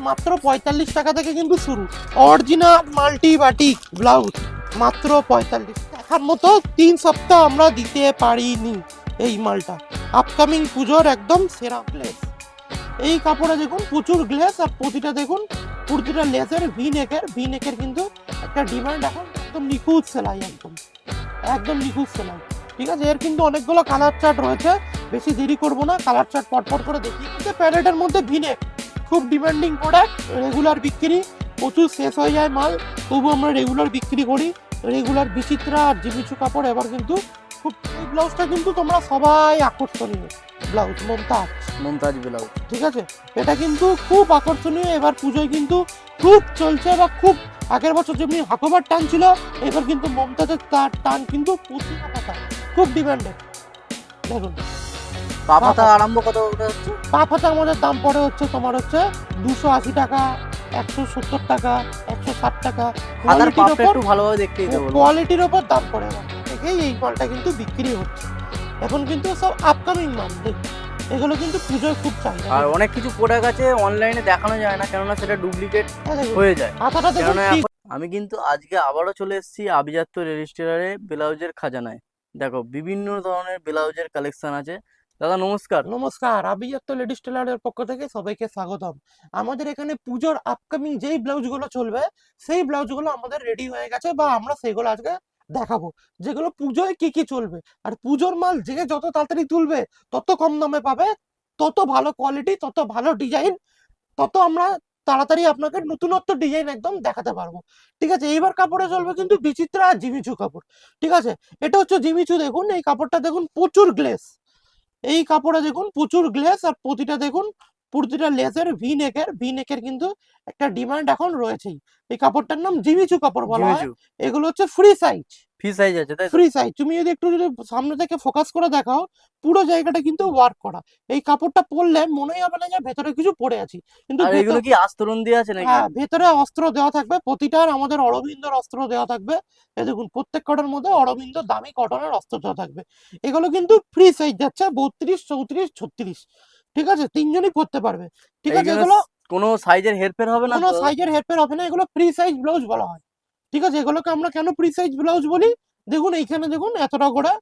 মাত্র 45 টাকা থেকে কিন্তু শুরু। অরিজিনাল মাল্টি বাটিক ব্লাউজ মাত্র 45। দেখার মতো 3 সপ্তাহ আমরা দিতে পারিনি এই মালটা। আপকামিং পুজোর একদম সেরা গ্লেস। এই কাপড়ে দেখুন প্রচুর গ্লেস, আর প্রতিটা দেখুন প্রতিটা লেসের ভি নেকের কিন্তু একটা ডিমান্ড এখন। একদম নিখুঁত সেলাই, একদম নিখুঁত সেলাই। ঠিক আছে, এর কিন্তু অনেকগুলো কালার চার্ট রয়েছে, বেশি দেরি করবো না, কালার চার্ট পটপট করে দেখি। প্যারেটের মধ্যে ভিনেক খুব ডিমান্ডিং প্রোডাক্ট, রেগুলার বিক্রি, প্রচুর শেষ হয়ে যায় মাল, তবু আমরা রেগুলার বিক্রি করি। রেগুলার বিচিত্রা আর জিমিচু কাপড় এবার কিন্তু খুব। এই ব্লাউজটা কিন্তু তোমরা সবাই আকর্ষণীয় ব্লাউজ, মমতাজ ব্লাউজ। ঠিক আছে, এটা কিন্তু খুব আকর্ষণীয়, এবার পুজোয় কিন্তু খুব চলছে, বা খুব আগের বছর যেমনি হাকোবার টান ছিল, এবার কিন্তু মমতাজের তার টান কিন্তু প্রতিটা পাতা খুব ডিমান্ডেড। দেখুন পা পাতা আরম্ভ কত হচ্ছে? পা পাতা আমাদের দাম পড়ে হচ্ছে তোমার হচ্ছে 280 টাকা, 170 টাকা, 160 টাকা। একটু ভালোভাবে দেখতে দিতে বলবো। কোয়ালিটির উপর দাম পড়ে, দেখেই এই মালটা কিন্তু বিক্রি হচ্ছে। এখন কিন্তু সব আপকামিং মাল, এগুলো কিন্তু পুজোয় খুব চাহিদা। আর অনেক কিছু প্রোডাক্ট আছে অনলাইনে দেখানো যায় না, কেননা সেটা ডুপ্লিকেট হয়ে যায়। আমি কিন্তু আজকে আবারও চলে এসেছি আভিজাত্য রেজিস্ট্রারে ব্লাউজের খাজানায়। দেখো বিভিন্ন ধরনের ব্লাউজের কালেকশন আছে। দাদা নমস্কার। নমস্কার, আভিজাত্য লেডিস টেলারের পক্ষ থেকে সবাইকে স্বাগতম। আমাদের এখানে পুজোর আপকামিং যেই ব্লাউজগুলো চলবে সেই ব্লাউজগুলো আমাদের রেডি হয়ে গেছে, বা আমরা সেগুলো আজকে দেখাবো, যেগুলো পুজোয় কি কি চলবে। আর পুজোর মাল যে যত তাড়াতাড়ি তুলবে তত কম দামে পাবে, তত ভালো কোয়ালিটি, তত ভালো ডিজাইন, তত আমরা তাড়াতাড়ি আপনাকে নতুনত্ব ডিজাইন একদম দেখাতে পারবো। ঠিক আছে, এইবার কাপড়ে চলবে কিন্তু বিচিত্রা আর জিমিচু কাপড়। ঠিক আছে, এটা হচ্ছে জিমিচু। দেখুন এই কাপড়টা দেখুন, প্রচুর গ্লেস। এই কাপড়ে দেখুন প্রচুর গ্লেস, আর প্রতিটা লেসের ভি নেকের কিন্তু একটা ডিমান্ড এখন রয়েছেই। এই কাপড়টার নাম জিমিচু কাপড় বলা হয়। এগুলো হচ্ছে ফ্রি সাইজ আছে, তাই ফ্রি সাইজ। তুমি যদি একটু সামনে থেকে ফোকাস করে দেখাও, পুরো জায়গাটা কিন্তু ওয়ার্ক করা। এই কাপড়টা পরলে মনে হবে না যে ভেতরে কিছু পরে আছি, কিন্তু এগুলো কি আস্তরণ দিয়ে আছে নাকি? হ্যাঁ, ভেতরে অস্ত্র দেওয়া থাকবে, প্রতিটার আমাদের অরবিন্দর অস্ত্র দেওয়া থাকবে। এই দেখুন প্রত্যেক কটার মধ্যে অরবিন্দ দামি কটনের অস্ত্র দেওয়া থাকবে। এগুলো কিন্তু ফ্রি সাইজ যাচ্ছে 32, 34, 36। ঠিক আছে, তিনজনই পরতে পারবে। ঠিক আছে, এগুলো কোনো সাইজের হেরফের হবে না, কোনো সাইজের হেরফের হবে না, এগুলো ফ্রি সাইজ ব্লাউজ বলা হয়। ঠিক আছে, এগুলোকে আমরা কেন ফ্রি সাইজ ব্লাউজ বলি, দেখুন এইখানে দেখুন এতটা করে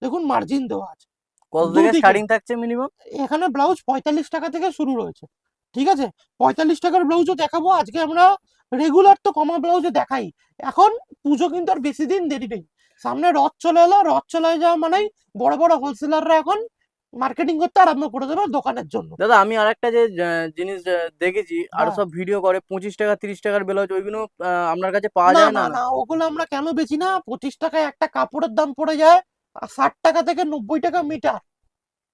দেখুন মার্জিন দেওয়া আছে। কত থেকে স্টার্টিং থাকছে মিনিমাম? এখানে ব্লাউজ 45 টাকা থেকে শুরু রয়েছে। ঠিক আছে, 45 টাকার ব্লাউজও দেখাবো আজকে আমরা। রেগুলার তো কমা ব্লাউজও দেখাই। এখন পুজো কিন্তু আর বেশি দিন দেরি নেই, সামনে রথ চলে এলো। রথ চলে যাওয়া মানেই বড় বড় হোলসেলাররা এখন মার্কেটিং করতে আরম্ভ করে দেবে দোকানের জন্য। দাদা আমি আরেকটা যে জিনিস দেখেছি, আর সব ভিডিও করে 25 টাকা 30 টাকার ব্লাউজ, ওইগুলো আপনার কাছে পাওয়া যায় না? না, ওগুলো আমরা কেন বেচি না। 25 টাকায় একটা কাপড়ের দাম পড়ে যায় 60 টাকা থেকে 90 টাকা মিটার।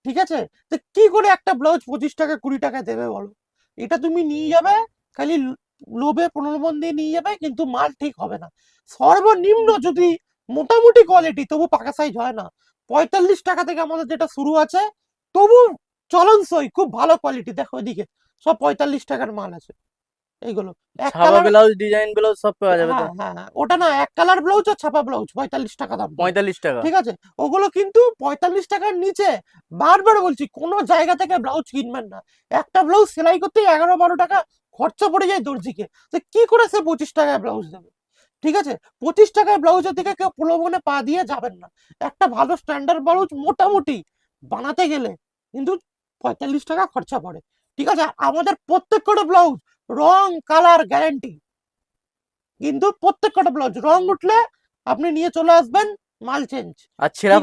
ঠিক আছে, তো কি করে একটা ব্লাউজ 25 টাকা 20 টাকায় দেবে বলো? এটা তুমি নিয়ে যাবে খালি লোভে প্রলোভন দিয়ে নিয়ে যাবে, কিন্তু মাল ঠিক হবে না। সর্বনিম্ন যদি মোটামুটি কোয়ালিটি, তবু পাকা সাইজ হয় না। 45 টাকা থেকে আমাদের যেটা শুরু আছে, তবু চলনসই খুব ভালো কোয়ালিটি। দেখো এদিকে সব 45 টাকার মাল আছে। এইগুলো ছাপা ব্লাউজ, ডিজাইন ব্লাউজ সব পাওয়া যাবে তো? হ্যাঁ, ওটা না, এক কালার ব্লাউজ আর ছাপা ব্লাউজ 45 টাকা দাম। 45 টাকা। ঠিক আছে, ওগুলো কিন্তু 45 টাকার নিচে। বারবার বলছি, কোনো জায়গা থেকে ব্লাউজ কিনবেন না। একটা ব্লাউজ সেলাই করতে 11-12 টাকা খরচা পড়ে যায় দর্জিকে, তো কি করে সে 25 টাকায় ব্লাউজ দেবে? ঠিক আছে, 25 টাকায় ব্লাউজের দিকে কেউ প্রলোভনে পা দিয়ে যাবেন না। একটা ভালো স্ট্যান্ডার্ড ব্লাউজ মোটামুটি বানাতে গেলে কিন্তু 45 টাকা খরচা পড়ে। ঠিক আছে, আমাদের প্রত্যেকটা ব্লাউজ রং কালার গ্যারান্টি, কিন্তু প্রত্যেকটা ব্লাউজ রং উঠলে আপনি নিয়ে চলে আসবেন, মাল চেঞ্জ। আর ছেঁড়া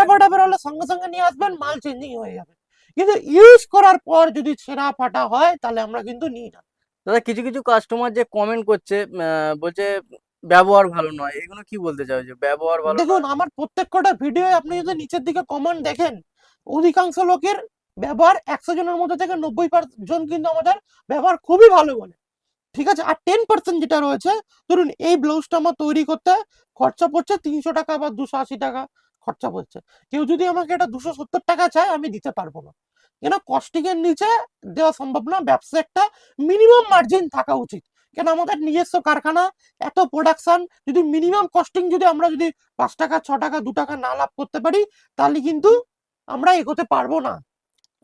ফাটা বেরোলে সঙ্গে সঙ্গে নিয়ে আসবেন, মাল চেঞ্জিং হয়ে যাবে। কিন্তু ইউজ করার পর যদি ছেঁড়া ফাটা হয়, তাহলে আমরা কিন্তু নিই না। দাদা কিছু কিছু কাস্টমার যে কমেন্ট করছে, বলছে ব্যবহার ভালো নয়, এগুলো কি বলতে চাও যে ব্যবহার ভালো? দেখুন, আমার প্রত্যেকটা ভিডিও আপনি যদি নিচের দিকে কমেন্ট দেখেন, অধিকাংশ লোকের ব্যবহার, 100 জনের মধ্যে থেকে 90 জন কিন্তু আমাদের ব্যবহার খুবই ভালো বলে। ঠিক আছে, আর 10% যেটা রয়েছে, ধরুন এই ব্লাউজটা আমার তৈরি করতে খরচা পড়ছে 300 টাকা বা 280 টাকা খরচা পড়ছে। কেউ যদি আমাকে এটা 270 টাকা চায়, আমি দিতে পারবো না, কেন কস্টিং এর নিচে দেওয়া সম্ভব না। ব্যবসা একটা মিনিমাম মার্জিন থাকা উচিত, কেন আমাদের নিজস্ব কারখানা, এত প্রোডাকশন, যদি মিনিমাম কস্টিং যদি আমরা যদি 5 টাকা 6 টাকা 2 টাকা না লাভ করতে পারি, তাহলে কিন্তু আমরা এগোতে পারবো না।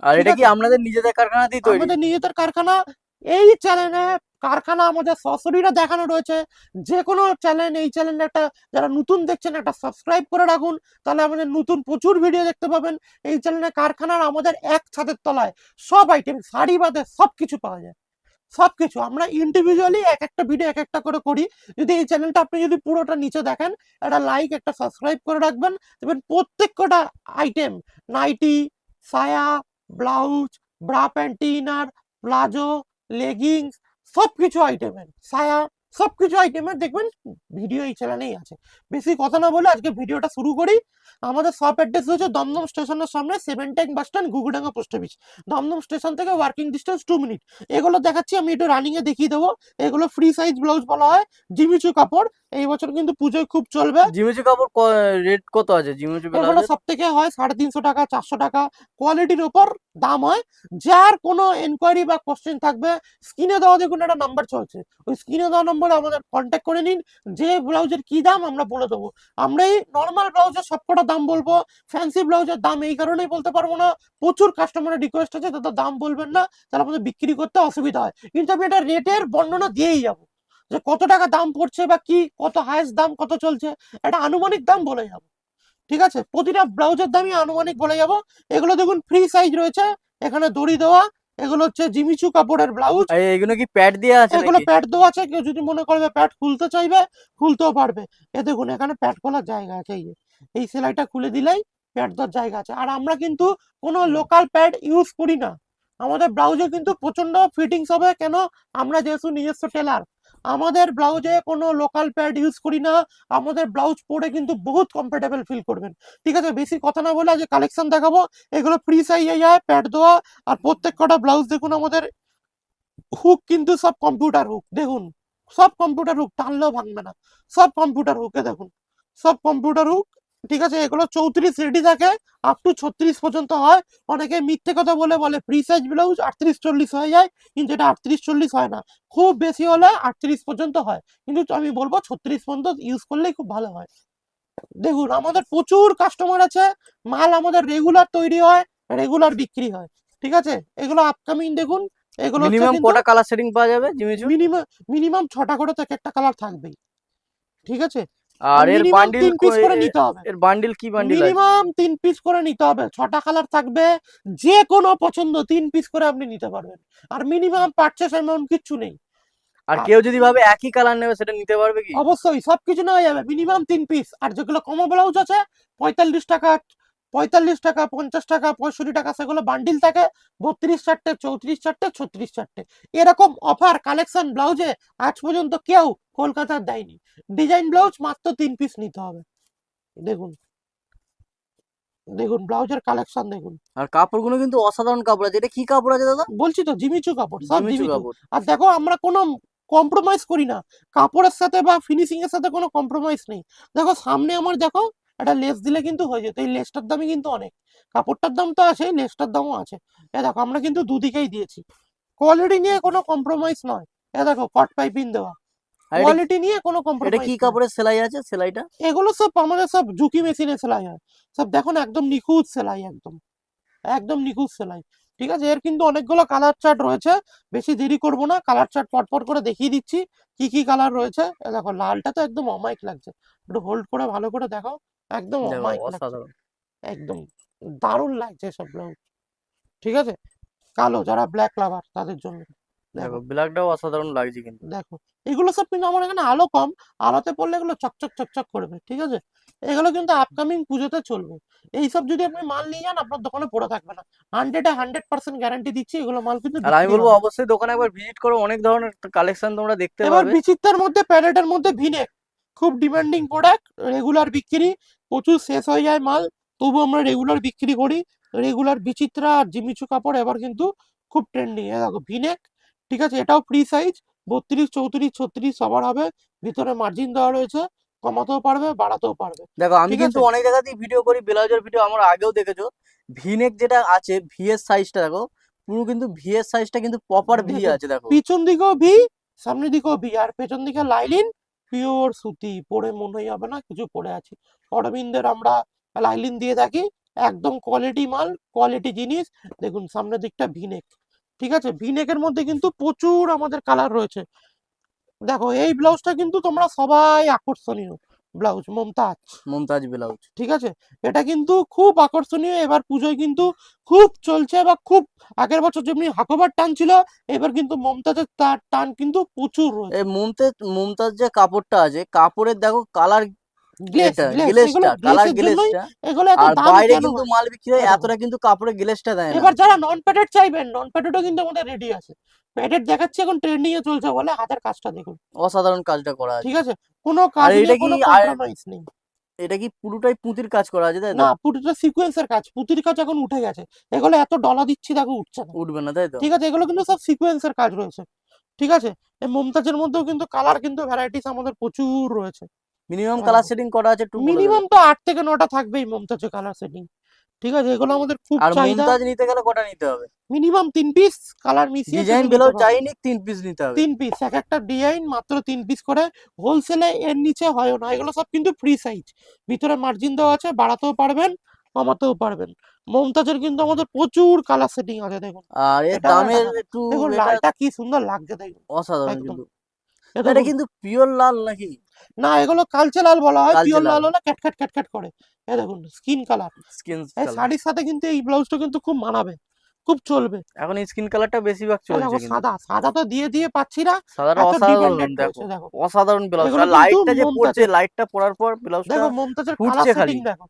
আর এটা কি আপনাদের নিজেদের কারখানাতেই তৈরি? আমাদের নিজেদের কারখানা। এই চ্যানেলে কারখানা আমাদের সরাসরিরা দেখানো রয়েছে। যে কোনো চ্যানেল, এই চ্যানেলে একটা যারা নতুন দেখছেন একটা সাবস্ক্রাইব করে রাখুন, তাহলে আমাদের নতুন প্রচুর ভিডিও দেখতে পাবেন। এই চ্যানেলে কারখানার আমাদের এক ছাদের তলায় সব আইটেম, শাড়ি বাদে সবকিছু পাওয়া যায়, সবকিছু। আমরা ইন্ডিভিজুয়ালি এক একটা ভিডিও এক একটা করে করি। যদি এই চ্যানেলটা আপনি যদি পুরোটা নিচে দেখেন, একটা লাইক একটা সাবস্ক্রাইব করে রাখবেন, দেখবেন প্রত্যেক কটা আইটেম, নাইটি, সায়া, blouse, bra pant, inner, palazzo, leggings, সবকিছু আইটেমের সায়া, সবকিছু আইটেমের দেখবেন ভিডিও এই চ্যানেলেই আছে। বেশি কথা না বলে আজকে ভিডিওটা শুরু করি। আমাদের শপ অ্যাড্রেস হচ্ছে দমদম স্টেশনের সামনে, seven tank bus stand, Ghughudanga post office. Dumdum station থেকে ওয়ার্কিং ডিস্টেন্স 2 মিনিট। এগুলো দেখাচ্ছি, আমি একটু রানিং এ দেখিয়ে দেবো। এগুলো ফ্রি সাইজ ব্লাউজ বলা হয়, জিমিচু কাপড়। এই বছর কিন্তু পুজোয় খুব চলবে। জিমিচু কাপড় রেট কত আছে জিমিচু এগুলো ব্লাউজের? সব থেকে হয় 350 টাকা, 400 টাকা, কোয়ালিটির উপর দাম হয়। যার কোনো এনকোয়ারি বা কোশ্চেন থাকবে, স্ক্রিনে দেওয়া দেখুন একটা নাম্বার চলছে, ওই স্ক্রিনে দেওয়া নম্বরে আমাদের কন্ট্যাক্ট করে নিন। যে ব্লাউজের কি দাম আমরা বলে দেবো। আমরা এই নর্মাল ব্লাউজের সবকটা দাম বলবো, ফ্যান্সি ব্লাউজের দাম এই কারণেই বলতে পারবো না, প্রচুর কাস্টমারের রিকোয়েস্ট আছে তাদের দাম বলবেন না, তাহলে আমাদের বিক্রি করতে অসুবিধা হয়। কিন্তু আমি এটা রেটের বর্ণনা দিয়েই যাবো, যে কত টাকা দাম পড়ছে বা কি কত হাইস্ট দাম কত চলছে, এটা আনুমানিক দাম বলে যাবো। ঠিক আছে, প্রতিটা ব্লাউজের দামই আনুমানিক বলে যাব। এগুলো দেখুন ফ্রি সাইজ রয়েছে, এখানে দড়ি দেওয়া। এগুলো হচ্ছে জিমিচু কাপড়ের ব্লাউজ। এগুলো কি প্যাড দেওয়া আছে এগুলো নাকি? প্যাড দেওয়া আছে, কেউ যদি মনে করবে প্যাড খুলতে চাইবে খুলতেও পারবে। এ দেখুন এখানে প্যাড খোলার জায়গা আছে, এই যে এই সেলাইটা খুলে দিলেই প্যাড দেওয়ার জায়গা আছে। আর আমরা কিন্তু কোনো লোকাল প্যাড ইউজ করি না। আমাদের ব্লাউজে কিন্তু প্রচন্ড ফিটিংস হবে, কেন আমরা যেহেতু নিজস্ব টেলার, আমাদের ব্লাউজে কোনো লোকাল প্যাড ইউজ করি না। আমাদের ব্লাউজ পরে কিন্তু বহুত কমফোর্টেবল ফিল করবেন। ঠিক আছে, বেশি কথা না বলে আজ কালেকশন দেখাবো। এগুলো ফ্রি সাইজে যায়, প্যাড দেওয়া। আর প্রত্যেক কটা ব্লাউজ দেখুন আমাদের হুক কিন্তু সব কম্পিউটার হুক, দেখুন সব কম্পিউটার হুক, টানলেও ভাঙবে না, সব কম্পিউটার হুকে দেখুন, সব কম্পিউটার হুক। ঠিক আছে, এগুলো 34 রেডি থাকে, আপ টু 36 পর্যন্ত হয়। অনেকে মিথ্যে কথা বলে বলে ফ্রি সাইজ ব্লাউজ 38-40 হয়ে যায়, কিন্তু এটা 38-40 হয় না, খুব বেশি হলে 38 পর্যন্ত হয়, কিন্তু আমি বলবো 36 পর্যন্ত ইউজ করলেই খুব ভালো হয়। দেখুন আমাদের প্রচুর কাস্টমার আছে, মাল আমাদের রেগুলার তৈরি হয়, রেগুলার বিক্রি হয়। ঠিক আছে, এগুলো আপকামিং দেখুন। এগুলো হচ্ছে মিনিমাম কিন্তু কটা কালার সেটিং পাওয়া যাবে জিমিচু? মিনিমাম মিনিমাম 6টা করে তো একটা কালার থাকবেই। ঠিক আছে, আর আর এর মিনিমাম বান্ডিল 3 পিস করে নিতে হবে। এর বান্ডিল কি বান্ডিল আছে? মিনিমাম 3 পিস করে নিতে হবে, 6টা কালার থাকবে, যে কোনো পছন্দ 3 পিস করে আপনি নিতে পারবেন। আর মিনিমাম পারচেস অ্যামাউন্ট কিচ্ছু নেই। আর আর কেউ যদি ভাবে একই কালার নেবে সেটা নিতে পারবে কি? অবশ্যই সবকিছু নেওয়া যাবে, মিনিমাম 3 পিস। আর যেগুলো কমো ব্লাউজ আছে 45 টাকা, 45 টাকা, 50 টাকা, 65 টাকা, সেগুলো বান্ডিল থাকে 32 চারটে, 34 চারটে, 36 চারটে। এরকম অফার কালেকশন ব্লাউজে আজ পর্যন্ত কেউ কলকাতার দেয়নি। ডিজাইন ব্লাউজ মাত্র 3 পিস নিতে হবে। দেখুন, দেখুন ব্লাউজের কালেকশন দেখুন। আর কাপড়গুলো কিন্তু অসাধারণ কাপড় আছে। এটা কি কাপড় আছে দাদা? বলছি তো জিমিচু কাপড়, সব জিমিচু জিমিচু। কাপড়। আর দেখো আমরা কোনো কম্প্রোমাইজ করি না, কাপড়ের সাথে বা ফিনিশিং এর সাথে কোনো কম্প্রোমাইজ নেই। দেখো সামনে আমার দেখো একটা লেস দিলে কিন্তু হয়ে যেত, এই লেসটার দামই কিন্তু অনেক, কাপড়টার দাম তো আছে, লেসটার দামও আছে। এ দেখো আমরা কিন্তু দুদিকেই দিয়েছি, কোয়ালিটি নিয়ে কোনো কম্প্রোমাইজ নয়। এ দেখো কট পাইপিং দেওয়া, আর কোয়ালিটি নিয়ে কোনো এটা কম্প্রোমাইজ কি নেই। কাপড়ের সেলাই আছে সেলাইটা? এগুলো সব আমাদের সব ঝুঁকি মেশিনে সেলাই হয়, সব দেখুন একদম নিখুঁত সেলাই, একদম একদম নিখুঁত সেলাই। ঠিক আছে, এর কিন্তু অনেকগুলো কালার চার্ট রয়েছে, বেশি দেরি করব না, কালার চার্ট পরপর করে দেখিয়ে দিচ্ছি কি কি কালার রয়েছে। দেখো লালটা তো একদম অমাইক লাগছে, একটু হোল্ড করে ভালো করে দেখো, একদম দেখো অমাইক লাগছে, অসাধারণ। একদম দারুণ লাগছে সব ব্লাউজ। ঠিক আছে, কালো যারা ব্ল্যাক লাভার তাদের জন্য দেখো দেখো, ব্ল্যাকটাও অসাধারণ লাগছে কিন্তু। দেখো এগুলো সব কিন্তু আমার এখানে আলো কম, আলোতে পড়লে এগুলো চকচক চকচক করবে। ঠিক আছে, এগুলো কিন্তু আপকামিং পুজোতে চলবে। এইসব যদি আপনি মাল নিয়ে যান আপনার দোকানে পড়ে থাকবে না, 100% গ্যারান্টি দিচ্ছি, এগুলো মাল কিন্তু আর আমি বিক্রি বলবো হবে। অবশ্যই দোকানে একবার ভিজিট করো, অনেক ধরনের কালেকশন তোমরা দেখতে এবার পাবে। বিচিত্রার মধ্যে প্যারেটের মধ্যে ভিনেক, খুব ডিমান্ডিং প্রোডাক্ট, রেগুলার বিক্রি, প্রচুর শেষ হয়ে যায় মাল, তবু আমরা রেগুলার বিক্রি করি। রেগুলার বিচিত্রা আর জিমিচু কাপড় এবার কিন্তু খুব ট্রেন্ডিং। দেখো ভিনেক, ঠিক আছে, এটাও ফ্রি সাইজ, 32, 34, 36 সবার হবে, ভিতরে মার্জিন দেওয়া রয়েছে, কমাতেও পারবে বাড়াতেও পারবে। দেখো আমি ঠিক কিন্তু আছে, অনেক জায়গাতেই ভিডিও করি, ব্লাউজের ভিডিও আমার আগেও দেখেছো। ভিনেক যেটা আছে ভিএস সাইজটা দেখো, পুরো কিন্তু ভিএস সাইজটা কিন্তু প্রপার ভি দেখুন আছে দেখো। পিছন দিকেও ভি, সামনের দিকেও ভি, আর পেছন দিকে লাইলিন, পিওর সুতি, পরে মনে হবে না কিছু পরে আছি। অরবিন্দের আমরা লাইলিন দিয়ে থাকি, একদম কোয়ালিটি মাল, কোয়ালিটি জিনিস। দেখুন সামনের দিকটা ভিনেক, ঠিক আছে, ভিনেকের মধ্যে কিন্তু প্রচুর আমাদের কালার রয়েছে। দেখো এই ব্লাউজটা কিন্তু তোমরা সবাই আকর্ষণীয় ব্লাউজ, মমতাজ ব্লাউজ। ঠিক আছে, এটা কিন্তু খুব আকর্ষণীয়, এবার পুজোয় কিন্তু খুব চলছে, বা খুব আগের বছর যেমনি হাকোবার টান ছিল, এবার কিন্তু মমতাজের তার টান কিন্তু প্রচুর রয়েছে। এই মমতাজ যে কাপড়টা আছে, কাপড়ের দেখো কালার, গ্লেস এটা গ্লেস এগুলো গ্লেসটা, কালার গ্লেসের জন্যই গ্লেসটা। এগুলো এত আর দাম বাইরে কেন কিন্তু হয়? মাল বিক্রি হয় এই দেখো, এতটা, কিন্তু কাপড়ের গ্লেসটা দেয় না। এবার যারা নন প্যাডেড চাইবেন, নন প্যাডেডও কিন্তু আমাদের রেডি আছে। প্যাডেড দেখাচ্ছি এখন ট্রেন্ডিং এ চলছে বলে, হাতের কাজটা দেখুন, অসাধারণ কাজটা করা ঠিক আছে। আছে, কোনো আর কাজ নিয়ে এটা কি, কোনো আর কম্প্রোমাইজ নেই। এটা কি পুরোটাই পুঁতির কাজ করা আছে, তাই তো? না, পুরোটা সিকোয়েন্সের কাজ, পুঁতির কাজ এখন উঠে গেছে, এগুলো এত ডলা দিচ্ছি দেখো উঠছে না। উঠবে না, তাই তো? ঠিক আছে, এগুলো কিন্তু সব সিকোয়েন্সের কাজ রয়েছে। ঠিক আছে, এই মমতাজের মধ্যেও কিন্তু কালার কিন্তু ভ্যারাইটিস আমাদের প্রচুর রয়েছে। মিনিমাম কালার সেটিং করা আছে একটু বলে দেবে। মিনিমাম তো 8 থেকে 9টা থাকবেই মমতাজের কালার সেটিং। ঠিক আছে, এগুলো আমাদের খুব আর চাহিদা। মমতাজ নিতে গেলে কটা নিতে হবে? মিনিমাম 3 পিস কালার মিশিয়ে ডিজাইন তুমি নিতে ব্লাউজ পারো। চাইনি, 3 পিস নিতে হবে। 3 পিস, এক একটা ডিজাইন মাত্র 3 পিস করে। হোলসেলে এর নিচে হয় না, এগুলো সব কিন্তু ফ্রি সাইজ, ভিতরে মার্জিন দেওয়া আছে, বাড়াতেও পারবেন কমাতেও পারবেন। মমতাজের কিন্তু আমাদের প্রচুর কালার সেটিং আছে, দেখুন। আর এর এটাও একটা দামের কালার, একটু, দেখুন এটা লালটা কি সুন্দর লাগছে, দেখুন অসাধারণ একদম। কিন্তু। এ এটা দেখুন, কিন্তু পিওর লাল নাকি? না এগুলো কালচে লাল বলা হয়, কালচে পিওর লাল, লাল হলে ক্যাটক্যাট ক্যাটক্যাট করে। এ দেখুন স্কিন কালার। স্কিন এই কালার। শাড়ির সাথে কিন্তু এই ব্লাউজটা কিন্তু খুব মানাবে, খুব চলবে। এখন স্কিন কালারটা বেশিরভাগ এই চলছে দেখো কিন্তু। সাদা, সাদা তো দিয়ে দিয়ে পাচ্ছি না, সাদাটা এত অসাধারণ ডিপেন্ডেন্ট দেখো, রয়েছে দেখো। অসাধারণ ব্লাউজ। এগুলো আর কিন্তু লাইটটা যে পড়ছে, মমতাজের, লাইটটা পড়ার পর ব্লাউজটা দেখো মমতাজের কালার ফুটছে সেটিং খালি, দেখো,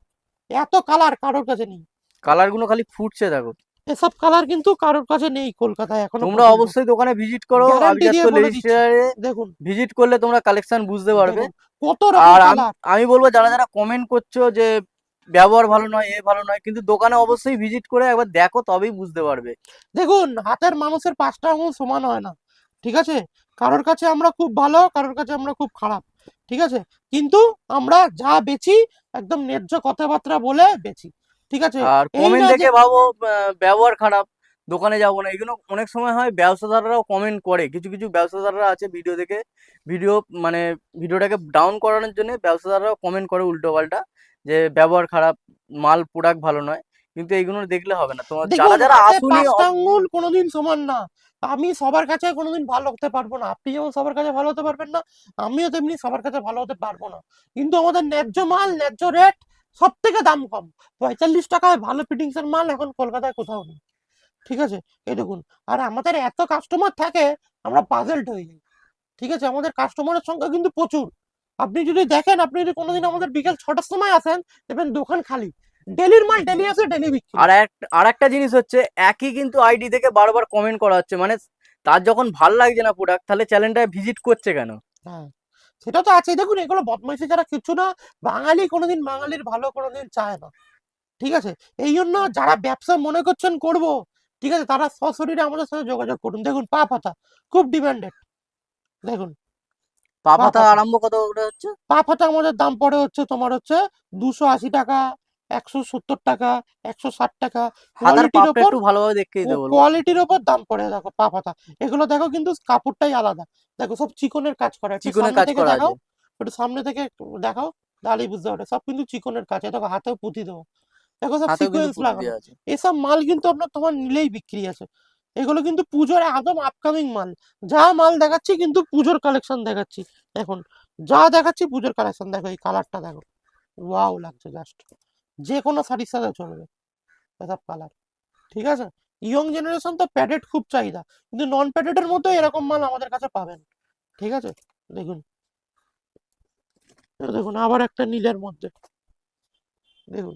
এত কালার কারোর কাছে নেই। কালার গুলো খালি ফুটছে দেখো। এসব কালার কিন্তু কারোর কাছে নেই কলকাতায় এখনো তোমরা পর্যন্ত, অবশ্যই দোকানে ভিজিট করো, গ্যারান্টি আভিজাত্য দিয়ে বলে দিচ্ছি। লেডিস্টারে দেখুন, ভিজিট করলে তোমরা কালেকশন বুঝতে পারবে। দেখুন কত রকম আর আমি কালার। আমি বলবো, যারা যারা কমেন্ট করছো যে ব্যবহার ভালো নয়, এ ভালো নয়, কিন্তু দোকানে অবশ্যই ভিজিট করে একবার দেখো, তবেই বুঝতে পারবে। দেখুন হাতের মানুষের 5টা আঙুল সমান হয় না, ঠিক আছে, কারোর কাছে আমরা খুব ভালো, কারোর কাছে আমরা খুব খারাপ, ঠিক আছে, কিন্তু আমরা যা বেচি একদম ন্যায্য কথাবার্তা বলে বেচি, ঠিক আছে। আর এই কমেন্ট না যে, দেখে ভাবো ব্যবহার খারাপ, দোকানে যাবো না, এগুলো অনেক সময় হয় ব্যবসাদাররাও কমেন্ট করে। কিছু কিছু ব্যবসাদাররা আছে ভিডিও দেখে, ভিডিও মানে ভিডিওটাকে ডাউন করানোর জন্য ব্যবসাদাররাও কমেন্ট করে উল্টো পাল্টা, যে ব্যবহার খারাপ, মাল প্রোডাক্ট ভালো নয়। কিন্তু এইগুলো দেখলে হবে না, তোমার যারা দেখুন যারা হাতে আসুনি 5টা আঙ্গুল কোনোদিন সমান না, আমি সবার কাছে কোনোদিন ভালো হতে পারবো না, আপনি যেমন সবার কাছে ভালো হতে পারবেন না, আমিও তেমনি সবার কাছে ভালো হতে পারবো না, কিন্তু আমাদের ন্যায্য মাল, ন্যায্য রেট, সব থেকে দাম কম। 45 টাকায় ভালো ফিটিংস এর মাল এখন কলকাতায় কোথাও নেই, ঠিক আছে। এই দেখুন, আর আমাদের এত কাস্টমার থাকে, আমরা পাজেলড হয়ে যাই, ঠিক আছে, আমাদের কাস্টমারের সংখ্যা কিন্তু প্রচুর। আপনি যদি দেখেন, আপনি যদি কোনোদিন আমাদের বিকেল 6টার সময় আসেন, দেখবেন দোকান খালি, ডেলির মাল ডেলি আসে, ডেলি বিক্রি। আর একটা জিনিস হচ্ছে, একই কিন্তু আইডি থেকে বারবার কমেন্ট করা হচ্ছে, মানে তার যখন ভাল লাগছে না প্রোডাক্ট, তাহলে চ্যানেলটায় ভিজিট করছে কেন? হ্যাঁ, সেটা তো আছে, দেখুন এগুলো বদমাইশি ছাড়া কিছু না। বাঙালি কোনোদিন বাঙালির ভালো কোনোদিন চায় না, ঠিক আছে। এই জন্য যারা ব্যবসা মনে করছেন করব, ঠিক আছে, তারা সশরীরে আমাদের সাথে যোগাযোগ করুন। দেখুন পা পাতা খুব ডিমান্ডেড, দেখুন পা পা পাতা পাতা, আরম্ভ কত করে হচ্ছে? পা পাতা আমাদের দাম পড়ে হচ্ছে তোমার হচ্ছে 280 টাকা, 170 টাকা, 160 টাকা, হাতার কোয়ালিটির পাপটা ওপর, একটু ভালোভাবে দেখে দিতে বলবো। কোয়ালিটির ওপর দাম পড়ে। দেখো পা পাতা, এগুলো দেখো কিন্তু কাপড়টাই আলাদা, দেখো সব চিকনের কাজ করা, একটু চিকনে সামনে কাজ থেকে করা আছে। দেখাও, একটু সামনে থেকে একটু দেখাও, তাহলেই বুঝতে পারবে সব কিন্তু চিকনের কাজ। দেখো হাতেও পুঁতি দেবো, দেখো সব হাতেও কিন্তু সিকোয়েন্স পুঁতি লাগানো। দেওয়া আছে। এসব মাল কিন্তু আপনার তোমার নিলেই বিক্রি আছে, এগুলো কিন্তু পুজোর একদম আপকামিং মাল। যা মাল দেখাচ্ছি কিন্তু পুজোর কালেকশন দেখাচ্ছি, এখন যা দেখাচ্ছি পুজোর কালেকশন। দেখো এই কালারটা দেখো, ওয়াও লাগছে জাস্ট, যে কোনো শাড়ির সাথে চলবে এসব কালার, ঠিক আছে। ইয়ং জেনারেশন তো প্যাডেড খুব চাহিদা, কিন্তু নন প্যাডেডের মতো এরকম মাল আমাদের কাছে পাবেন, ঠিক আছে। দেখুন, দেখুন আবার একটা নীলের মধ্যে, দেখুন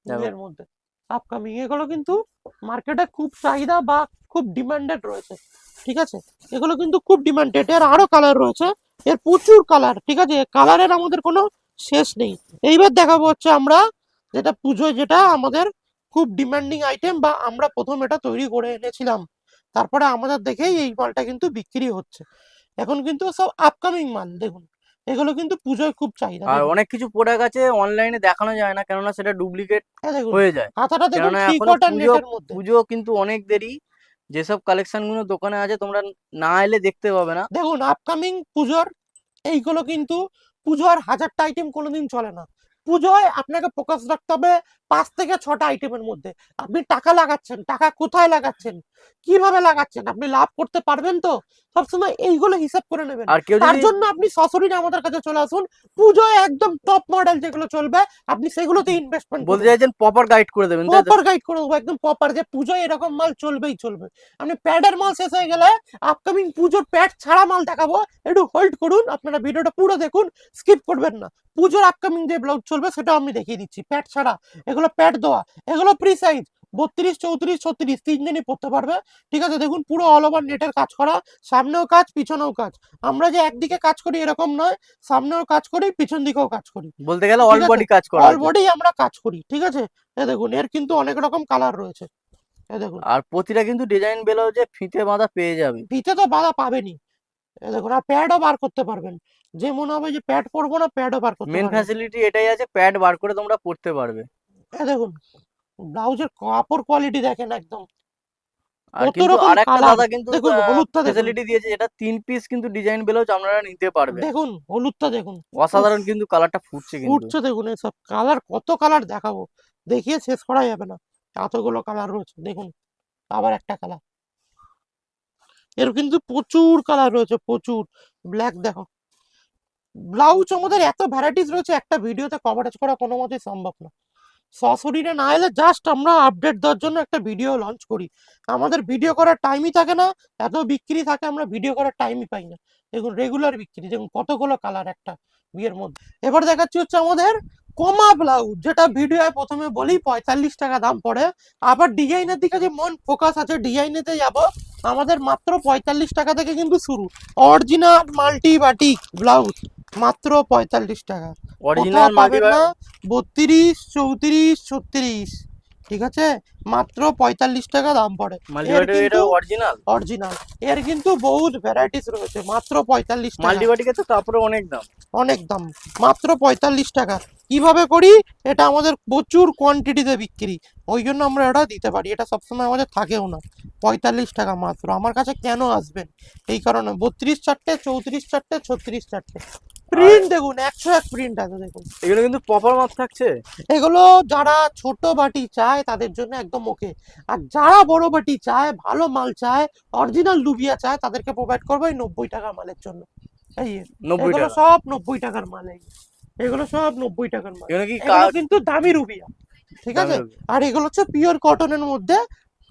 দেখো, নীলের মধ্যে আপকামিং, এগুলো কিন্তু মার্কেটে খুব চাহিদা বা খুব ডিমান্ডেড রয়েছে, ঠিক আছে। এগুলো কিন্তু খুব ডিমান্ডেড, এর আরো কালার রয়েছে, এর প্রচুর কালার, ঠিক আছে, কালারের আমাদের কোনো শেষ নেই। এইবার দেখাবো হচ্ছে আমরা যেটা পুজোয়, যেটা আমাদের খুব ডিমান্ডিং আইটেম, বা আমরা প্রথম এটা তৈরি করে এনেছিলাম, তারপরে আমাদের দেখেই এই মালটা কিন্তু বিক্রি হচ্ছে। এখন কিন্তু সব আপকামিং মাল, দেখুন এগুলো কিন্তু পুজোয় খুব চাহিদা। আর দেখুন, অনেক কিছু প্রোডাক্ট আছে অনলাইনে দেখানো যায় না, কেননা সেটা ডুপ্লিকেট হ্যাঁ দেখুন হয়ে যায়। হাতাটা দেখুন কেননা 3 এখনো কোয়ার্টার পুজো, নেটের মধ্যে। পুজো কিন্তু অনেক দেরি। যেসব কালেকশন গুলো দোকানে আছে, তোমরা না এলে দেখতে পাবে না। দেখুন আপকামিং পুজোর এইগুলো কিন্তু, পুজোর 1000টা আইটেম কোনোদিন চলে না, পুজোয় আপনাকে ফোকাস রাখতে হবে 5 থেকে 6টা আইটেমের মধ্যে আপনি টাকা লাগাচ্ছেন, টাকা কোথায় লাগাচ্ছেন, কিভাবে লাগাচ্ছেন, আপনি লাভ করতে পারবেন তো? সবসময় এইগুলো হিসাব করে নেবেন। আর কেউ তার যদি জন্য আপনি সশরীরে আমাদের কাছে চলে আসুন। পুজোয় একদম টপ মডেল যেগুলো চলবে আপনি সেগুলোতে ইনভেস্টমেন্ট বলতে করুন। চাইছেন প্রপার গাইড করে দেবেন, তাই তো? প্রপার গাইড করে দেবো, একদম প্রপার, যে পুজোয় এরকম মাল চলবেই চলবে। আপনি প্যাডের মাল শেষ হয়ে গেলে আপকামিং পুজোর প্যাড ছাড়া মাল দেখাবো, একটু হোল্ড করুন, আপনারা ভিডিওটা পুরো দেখুন, স্কিপ করবেন না। পুজোর আপকামিং যে ব্লাউজ চলবে সেটাও আমি দেখিয়ে দিচ্ছি, প্যাড ছাড়া। এগুলো প্যাড দেওয়া, এগুলো প্রি সাইজ 32, 34, 36 তিনজনই পড়তে পারবে। ঠিক আছে, দেখুন পুরো অল ওভার নেটের কাজ করা, সামনেও কাজ পিছনেও কাজ। আমরা যে একদিকে কাজ করি এরকম নয়, সামনেও কাজ করি পিছন দিকেও কাজ করি, বলতে গেলে অল বডি কাজ করা অল আছে। বডি আমরা কাজ করি। ঠিক আছে, দেখুন এর কিন্তু অনেক রকম কালার রয়েছে, দেখুন আর প্রতিটা কিন্তু ডিজাইন ব্লাউজে ফিতে বাঁধা পেয়ে যাবে। ফিতে তো বাধা পাবেনই, দেখুন আর প্যাডও বার করতে পারবেন, যে মনে হবে যে প্যাড পরবো না, প্যাডও বার করতে মেন পারবেন। ফ্যাসিলিটি এটাই আছে, প্যাড বার করে তোমরা পড়তে পারবে। দেখুন ব্লাউজের কাপড় কোয়ালিটি দেখেন একদম, আর কত কিন্তু রকম আরেকটা কালার। দাদা কিন্তু দেখুন হলুদটা দেখুন, ফ্যাসিলিটি দিয়েছে, যেটা 3 পিস কিন্তু ডিজাইন ব্লাউজ আপনারা নিতে পারবেন। দেখুন হলুদটা দেখুন, অসাধারণ কিন্তু কালারটা ফুটছে কিন্তু। ফুটছে দেখুন, এসব কালার, কত কালার দেখাবো, দেখিয়ে শেষ করা যাবে না, এতগুলো কালার রয়েছে। দেখুন আবার একটা কালার, এর কিন্তু প্রচুর কালার রয়েছে, প্রচুর। ব্ল্যাক দেখো, ব্লাউজ আমাদের এত ভ্যারাইটিস রয়েছে, একটা ভিডিওতে কভারেজ করা কোনো মতেই সম্ভব না। সশরীরে না এলে জাস্ট আমরা আপডেট দেওয়ার জন্য একটা ভিডিও লঞ্চ করি, আমাদের ভিডিও করার টাইমই থাকে না, এত বিক্রি থাকে আমরা ভিডিও করার টাইমই পাই না। দেখুন রেগুলার বিক্রি, দেখুন কতগুলো কালার একটা বিয়ের মধ্যে। এবার দেখাচ্ছি হচ্ছে আমাদের কমা ব্লাউজ, যেটা ভিডিওয় প্রথমে বলি 45 টাকা দাম পড়ে। আবার ডিজাইনের দিকে যে মন ফোকাস আছে, ডিজাইনেতে যাব, আমাদের মাত্র 45 টাকা থেকে কিন্তু শুরু। অরিজিনাল মাল্টি বাটিক ব্লাউজ মাত্র 45 টাকা, কোথাও অরিজিনাল পাবেন না। 32, 34, 36, ঠিক আছে, মাত্র 45 টাকা দাম পড়ে। এর মাল্টিবাটি এটা কিন্তু অরিজিনাল। অরিজিনাল, এর কিন্তু বহুত ভ্যারাইটিস রয়েছে, মাত্র 45 টাকা, মাল্টিবাটিকে তো তারপরে অনেক দাম। অনেক দাম, মাত্র 45 টাকা। কিভাবে করি, এটা আমাদের প্রচুর কোয়ান্টিটিতে বিক্রি, ওই জন্য আমরা এটা দিতে পারি, এটা সবসময় আমাদের থাকেও না। 45 টাকা মাত্র, আমার কাছে কেন আসবেন, এই কারণে 32 চারটে, 34 চারটে, 36 চারটে। প্রিন্ট দেখুন, 101 প্রিন্ট আছে দেখুন। এগুলো কিন্তু প্রপার মাপ থাকছে। এগুলো যারা ছোট বাটি চায় তাদের জন্য একদম ওকে, আর যারা বড় বাটি চায়, ভালো মাল চায়, অরিজিনাল লুবিয়া চায়, তাদেরকে প্রোভাইড করবো এই 90 টাকার মালের জন্য। এই 90 এগুলো টাকা। সব 90 টাকার মাল, এগুলো সব 90 টাকার মাল। এগুলো কি এগুলো কিন্তু দামি রুবিয়া, ঠিক আছে। আর এগুলো হচ্ছে পিওর কটনের মধ্যে,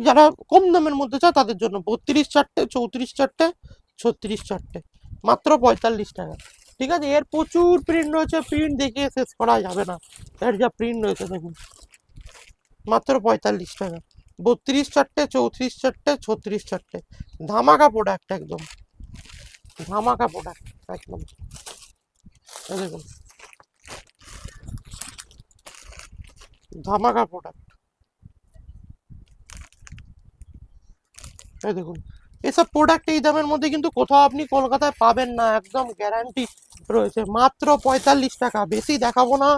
যারা কম দামের মধ্যে চায় তাদের জন্য 32 চারটে, 34 চারটে, 36 চারটে, মাত্র 45 টাকা। ঠিক আছে, এর প্রচুর প্রিন্ট রয়েছে, প্রিন্ট দেখিয়ে শেষ করা যাবে না, এর যা প্রিন্ট রয়েছে দেখুন, মাত্র 45 টাকা। 32 চারটে, 34 চারটে, 36 চারটে, ধামাকা প্রোডাক্ট, একদম ধামাকা প্রোডাক্ট একদম। এই দেখুন ধামাকা প্রোডাক্ট, এই দেখুন। এসব প্রোডাক্ট এই দামের মধ্যে কিন্তু কোথাও আপনি কলকাতায় পাবেন না, একদম গ্যারান্টি রয়েছে, মাত্র 45 টাকা। বেশি দেখাবো না,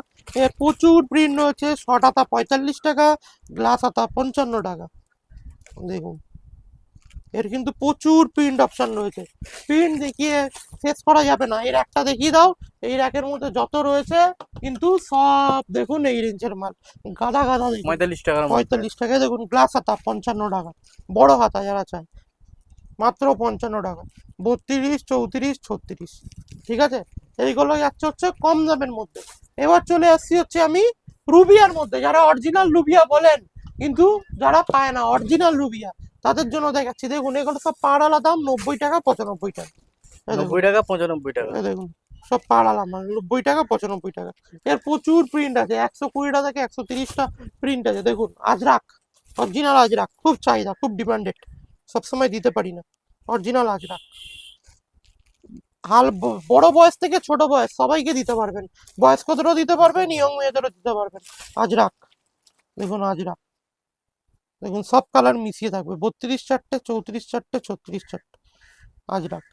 এর প্রচুর প্রিন্ট রয়েছে। শর্ট হাতা 45 টাকা, গ্লাস হাতা 55 টাকা। দেখুন এর কিন্তু প্রচুর প্রিন্ট অপশন রয়েছে, প্রিন্ট দেখিয়ে শেষ করা যাবে না। এর একটা দেখিয়ে দাও, এই র্যাকের মধ্যে যত রয়েছে কিন্তু সব দেখুন এই রেঞ্জের মাল, গাদা গাদা। 45 টাকার মধ্যে। 45 টাকায় দেখুন, গ্লাস হাতা 55 টাকা, বড় হাতা যারা চায় মাত্র 55 টাকা। 32, 34, 36, ঠিক আছে, এইগুলো যাচ্ছে হচ্ছে কম দামের মধ্যে। এবার চলে আসছি হচ্ছে আমি রুবিয়ার মধ্যে, যারা অরিজিনাল রুবিয়া বলেন কিন্তু যারা পায় না অরিজিনাল রুবিয়া, তাদের জন্য দেখাচ্ছি। দেখুন এগুলো সব পাড়ালা দাম 90 টাকা, 95 টাকা। 90 টাকা, 95 টাকা। দেখুন সব পাড়ালা মাল, 90 টাকা, 95 টাকা। এর প্রচুর প্রিন্ট আছে, 120টা থেকে 130টা প্রিন্ট আছে। দেখুন আজরাক, অরিজিনাল আজরাক, খুব চাহিদা, খুব ডিমান্ডেড, সবসময় দিতে পারি না, অরিজিনাল আজরাক। বড় বয়স থেকে ছোট বয়স সবাইকে দিতে পারবেন, বয়স্কদেরও দিতে পারবেন, ইয়ং মেয়েদেরও দিতে পারবেন। আজরাক দেখুন, আজরাক দেখুন, সব কালার মিশিয়ে থাকবে, 32 চারটে, 34 চারটে, 36 চারটে, আজরাক।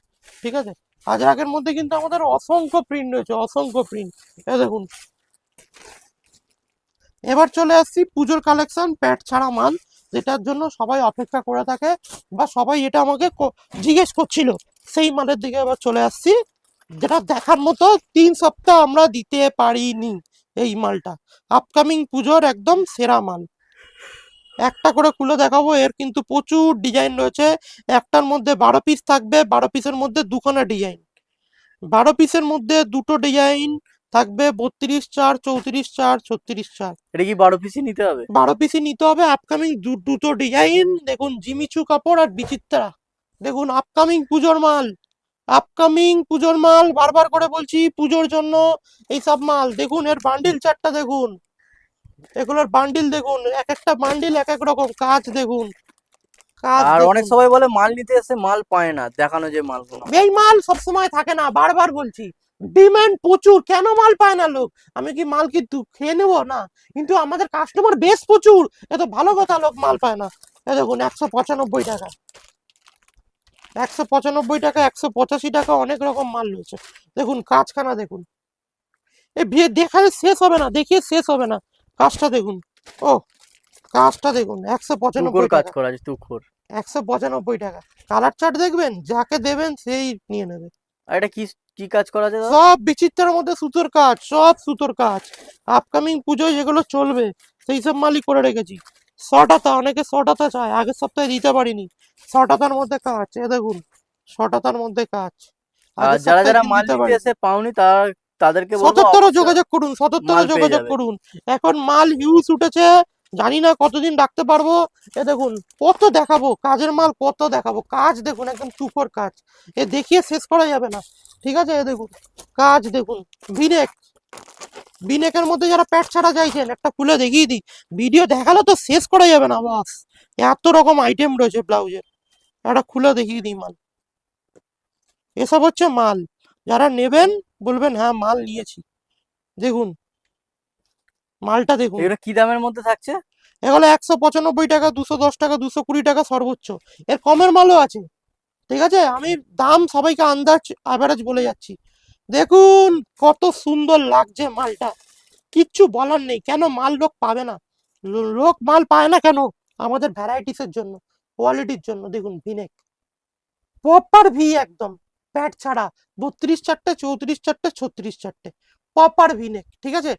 ঠিক আছে, আজরাকের মধ্যে কিন্তু আমাদের অসংখ্য প্রিন্ট রয়েছে, অসংখ্য প্রিন্ট। এ দেখুন, এবার চলে আসছি পুজোর কালেকশন, প্যাট ছাড়া মাল, যেটার জন্য সবাই অপেক্ষা করে থাকে, বা সবাই এটা আমাকে জিজ্ঞেস করছিল, সেই মালের দিকে এবার চলে আসছি, যেটা দেখার মতো 3 সপ্তাহ আমরা দিতে পারিনি, এই মালটা আপকামিং পুজোর একদম সেরা মাল। একটা করে খুলে দেখাবো, এর কিন্তু প্রচুর ডিজাইন রয়েছে। একটার মধ্যে 12 পিস থাকবে, 12 পিসের মধ্যে দুখানা ডিজাইন, 12 পিসের মধ্যে দুটো ডিজাইন থাকবে, 32/4, 34/4, 36/4। এটা কি 12 পিসই নিতে হবে? 12 পিসই নিতে হবে। আপকামিং দুটো ডিজাইন দেখুন, জিমিচু কাপড় আর বিচিত্রা। দেখুন আপকামিং পুজোর মাল, আপকামিং পুজোর মাল, বারবার করে বলছি পুজোর জন্য এইসব মাল। দেখুন এর বান্ডিল চারটা দেখুন, এগুলোর বান্ডিল দেখুন, এক একটা বান্ডিল এক এক রকম কাজ দেখুন, কাজ আর অনেক দেখুন। সবাই বলে মাল নিতে এসে মাল পায় না, দেখানো যে মালগুলো। এই মাল সবসময় থাকে না, বারবার বলছি ডিমান্ড প্রচুর, কেন মাল পায় না লোক? আমি কি মাল কি খেয়ে নেবো না? কিন্তু আমাদের কাস্টমার বেশ প্রচুর, এত ভালো কথা লোক মাল পায় না। এই দেখুন 195 টাকা, 195 টাকা, 185 টাকা, অনেক রকম মাল রয়েছে। দেখুন কাজখানা দেখুন, এই দেখালে শেষ হবে না, দেখিয়ে শেষ হবে না। কাজটা দেখুন, ও কাজটা দেখুন, 195 কাজ টাকা, করা আছে তুখোর। 195 টাকা। কালার চার্ট দেখবেন, যাকে দেবেন সেই নিয়ে নেবে। আর এটা কি কি কাজ করা আছে দাদা? সব বিচিত্রের মধ্যে সুতোর কাজ, সব সুতোর কাজ। আপকামিং পুজোয় যেগুলো চলবে সেই সব মালই করে রেখেছি। শর্টাতা, অনেকে শর্টাতা চায়, আগের সপ্তাহে দিতে পারিনি। শর্টাতার মধ্যে কাজ, এ দেখুন শর্টাতার মধ্যে কাজ। আর আগের যারা সপ্তাহে যারা কিন্তু মাল দিতে নিতে পারিনি। এসে পাওনি তাদেরকে বলবো 77 অবশ্যই যোগাযোগ করুন, 77 মাল পেয়ে যোগাযোগ যাবে। করুন। এখন মাল হিউজ উঠেছে, জানি না কতদিন রাখতে পারবো। এ দেখুন কত দেখাবো, কাজের মাল কত দেখাবো, কাজ দেখুন একদম চুপর কাজ, এ দেখিয়ে শেষ করা যাবে না। ঠিক আছে, এ দেখুন কাজ দেখুন। ভিনেক, ভিনেকের মধ্যে যারা প্যাট ছাড়া চাইছেন, একটা খুলে দেখিয়ে দিই, ভিডিও দেখালে তো শেষ করা যাবে না বস, এত রকম আইটেম রয়েছে ব্লাউজের। একটা খুলে দেখিয়ে দিই মাল, এসব হচ্ছে মাল। যারা নেবেন বলবেন হ্যাঁ মাল নিয়েছি। দেখুন মালটা দেখুন, এগুলো কি দামের মধ্যে থাকছে? এগুলো 195 টাকা, 210 টাকা, 220 টাকা সর্বোচ্চ। এর কমের মালও আছে। ঠিক আছে, আমি দাম সবাইকে আন্দাজ অ্যাভারেজ বলে যাচ্ছি। দেখুন কত সুন্দর লাগছে মালটা, কিচ্ছু বলার নেই। কেন মাল লোক পাবে না? লোক মাল পায় না কেন? আমাদের ভ্যারাইটিসের জন্য, কোয়ালিটির জন্য। দেখুন ভিনেক, প্রপার ভি একদম, প্যাড ছাড়া, 32/4, 34/4, 36/4, প্রপার ভিনেক। ঠিক আছে,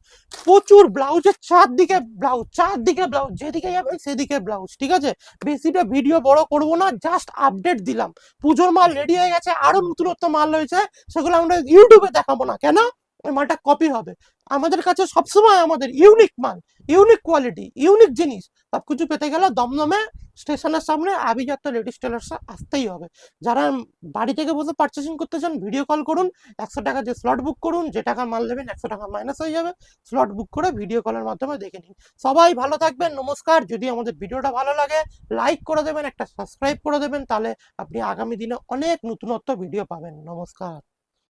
প্রচুর ব্লাউজের চারদিকে ব্লাউজ, চারদিকে ব্লাউজ, যেদিকে যাবেন সেদিকে ব্লাউজ। ঠিক আছে, বেশিটা ভিডিও বড় করব না, জাস্ট আপডেট দিলাম। পুজোর মাল রেডি হয়ে গেছে, আরো নতুনত্ব মাল রয়েছে, সেগুলো আমরা ইউটিউবে দেখাবো না। কেন? ওই মালটা কপি হবে। আমাদের কাছে সবসময় আমাদের ইউনিক মাল, ইউনিক কোয়ালিটি, ইউনিক জিনিস সবকিছু পেতে গেলে দমদমে স্টেশনের সামনে আভিজাত্য লেডিস টেলার্সে আসতেই হবে। যারা বাড়ি থেকে বসে পারচেসিং করতে চান, ভিডিও কল করুন, 100 টাকা দিয়ে স্লট বুক করুন, যে টাকা মাল নেবেন 100 টাকা মাইনাস হয়ে যাবে। স্লট বুক করে ভিডিও কলের মাধ্যমে দেখে নিন। সবাই ভালো থাকবেন, নমস্কার। যদি আমাদের ভিডিওটা ভালো লাগে লাইক করে দেবেন, একটা সাবস্ক্রাইব করে দেবেন, তাহলে আপনি আগামী দিনে অনেক নতুনত্ব ভিডিও পাবেন। নমস্কার।